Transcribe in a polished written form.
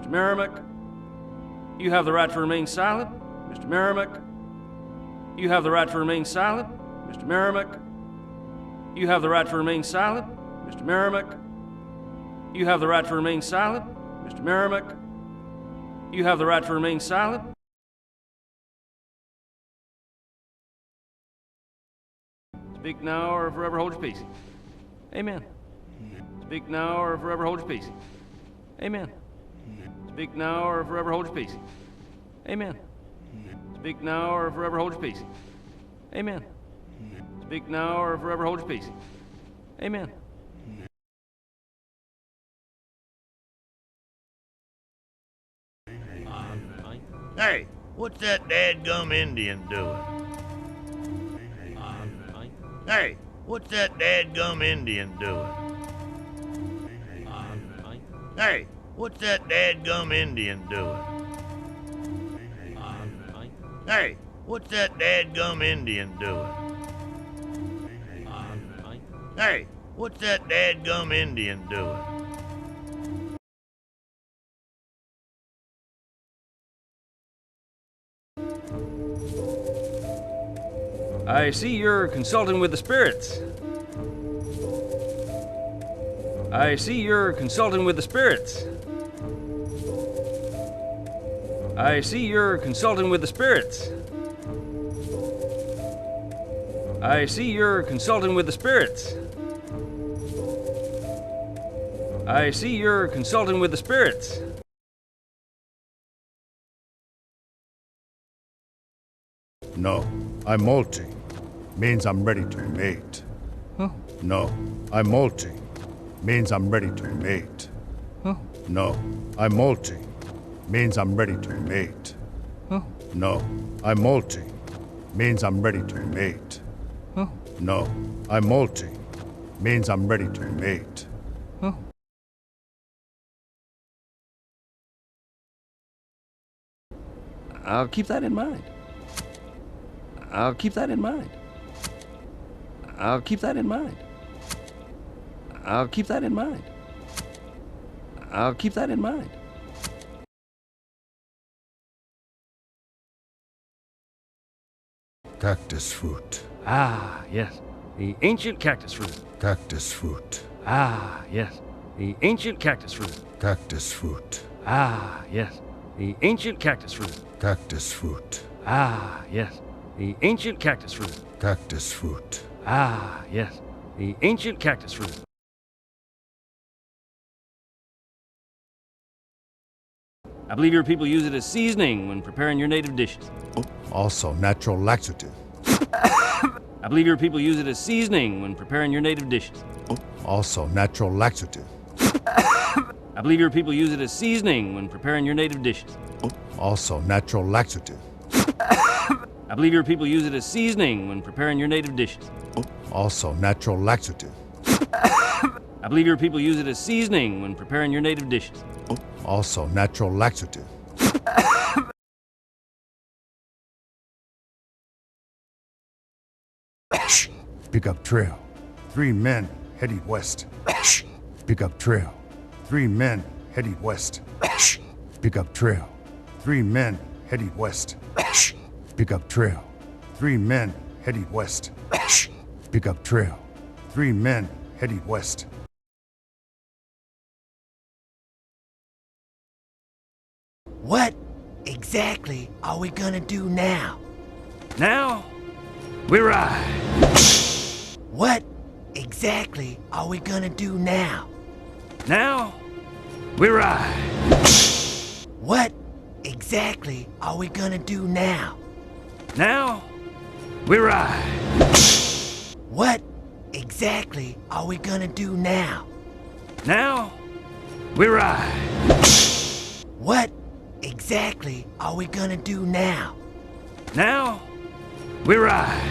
Mr. Merrimack, you have the right to remain silent. Mr. Merrimack, you have the right to remain silent. Mr. Merrimack, you have the right to remain silent. Mr. Merrimack, you have the right to remain silent. Mr. Merrimack, you have the right to remain silent. Speak now or forever hold your peace. Amen. Speak now or forever hold your peace. Amen. Speak now or forever hold your peace. Amen. Speak now or forever hold your peace. Amen. Speak now or forever hold your peace. Amen. Hey, what's that dadgum Indian doing? Hey, what's that dadgum Indian doing? Hey, what's that dadgum Indian doing? Hey, what's that dadgum Indian doing? Hey, what's that dadgum Indian doing? I see you're consulting with the spirits. I see you're consulting with the spirits. I see you're consulting with the spirits. I see you're consulting with the spirits. I see you're consulting with the spirits. No, I'm molting. Means I'm ready to mate. Huh? No, I'm molting. Means I'm ready to mate. Huh? No, I'm molting. Means I'm ready to mate. Huh? No, I'm molting. Means I'm ready to mate. Huh? No, I'm molting. Means I'm ready to mate. Huh? I'll keep that in mind. I'll keep that in mind. I'll keep that in mind. I'll keep that in mind. I'll keep that in mind. Cactus fruit. Ah, yes. The ancient cactus fruit. Cactus fruit. Ah, yes. The ancient cactus fruit. Cactus fruit. Ah, yes. The ancient cactus fruit. Cactus fruit. Ah, yes. The ancient cactus fruit. Cactus fruit. Ah, yes. The ancient cactus fruit. I believe your people use it as seasoning when preparing your native dishes. Also natural laxative. I believe your people use it as seasoning when preparing your native dishes. Also natural laxative. I believe your people use it as seasoning when preparing your native dishes. Also natural laxative. I believe your people use it as seasoning when preparing your native dishes. Also natural laxative. I believe your people use it as seasoning when preparing your native dishes. Also natural laxative. Pick up trail. 3 men heading west. Pick up trail. 3 men heading west. Pick up trail. 3 men heading west. Pick up trail. 3 men heading west. Pick up trail. 3 men heading west. What exactly are we gonna do now? Now, we ride. What exactly are we gonna do now? Now, we ride. What exactly are we gonna do now? Now, we ride. What exactly are we gonna do now? Now, we ride. What exactly are we gonna do now? Now, we ride.